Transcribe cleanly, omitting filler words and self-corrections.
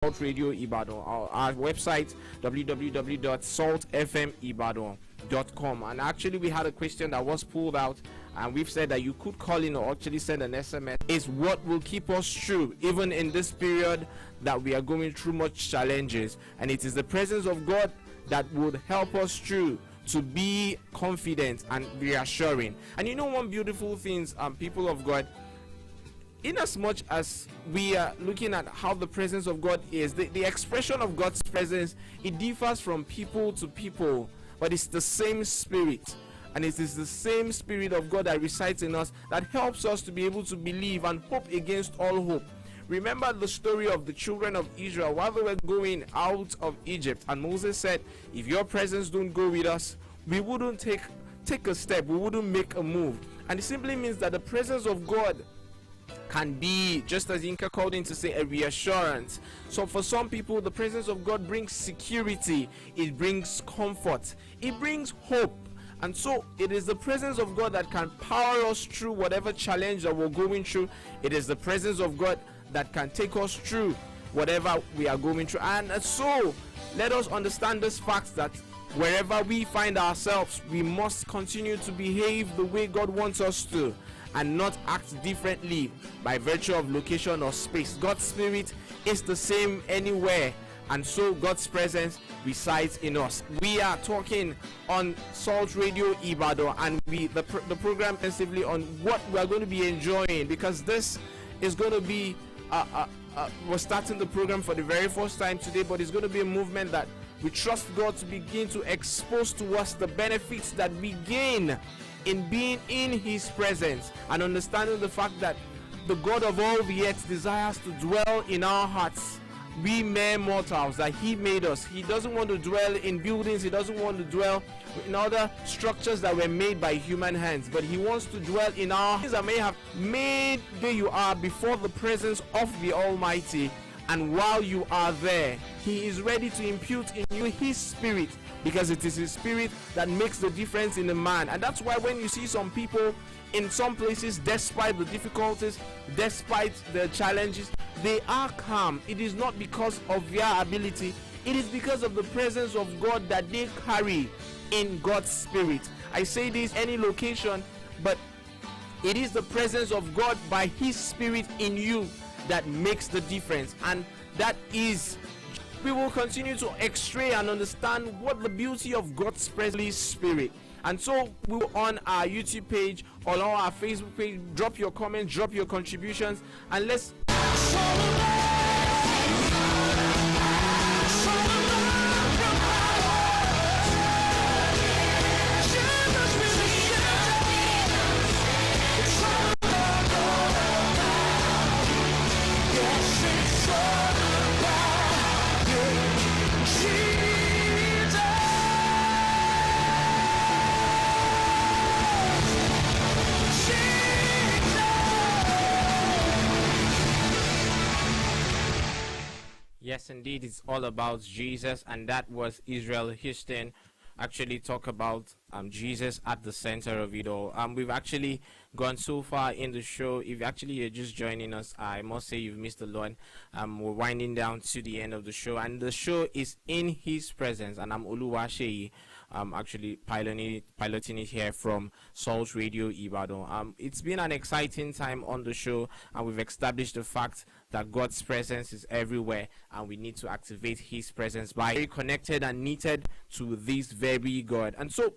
Salt Radio Ibadan. Our website www.saltfmibadan.com. And actually, we had a question that was pulled out, and we've said that you could call in or actually send an SMS. Is what will keep us true even in this period that we are going through much challenges, and it is the presence of God that would help us through to be confident and reassuring. And you know, one beautiful thing, people of God, in as much as we are looking at how the presence of God is, the expression of God's presence, it differs from people to people, but it's the same spirit. And it is the same spirit of God that resides in us that helps us to be able to believe and hope against all hope. Remember the story of the children of Israel while they were going out of Egypt, and Moses said, if your presence don't go with us, we wouldn't take a step, we wouldn't make a move. And it simply means that the presence of God can be, just as Inka called in to say, a reassurance. So for some people, the presence of God brings security, it brings comfort, it brings hope. And so it is the presence of God that can power us through whatever challenge that we're going through. It is the presence of God that can take us through whatever we are going through. And so let us understand this fact that wherever we find ourselves, we must continue to behave the way God wants us to, and not act differently by virtue of location or space. God's spirit is the same anywhere, and so God's presence resides in us. We are talking on Salt Radio Ibadan, and the program intensively on what we are going to be enjoying, because this is going to be we're starting the program for the very first time today, but it's going to be a movement that we trust God to begin to expose to us the benefits that we gain in being in His presence, and understanding the fact that the God of all the earth desires to dwell in our hearts. We mere mortals that He made us. He doesn't want to dwell in buildings. He doesn't want to dwell in other structures that were made by human hands, but He wants to dwell in our hands that may have made where you are before the presence of the Almighty. And while you are there, He is ready to impute in you His Spirit, because it is His Spirit that makes the difference in a man. And that's why when you see some people in some places, despite the difficulties, despite the challenges, they are calm. It is not because of their ability, it is because of the presence of God that they carry in God's Spirit. I say this any location, but it is the presence of God by His Spirit in you that makes the difference. And that is, we will continue to x-ray and understand what the beauty of God's presence Spirit. And so we're on our YouTube page or on our Facebook page. Drop your comments, drop your contributions, and let's Yes, indeed, it's all about Jesus, and that was Israel Houston actually talk about Jesus at the center of it all. We've actually gone so far in the show. If actually you're just joining us, I must say you've missed a lot. We're winding down to the end of the show, and the show is in His presence, and I'm Oluwaseyi. Actually piloting it here from Salt Radio Ibadan. It's been an exciting time on the show, and we've established the fact that God's presence is everywhere, and we need to activate His presence by very connected and knitted to this very God. And so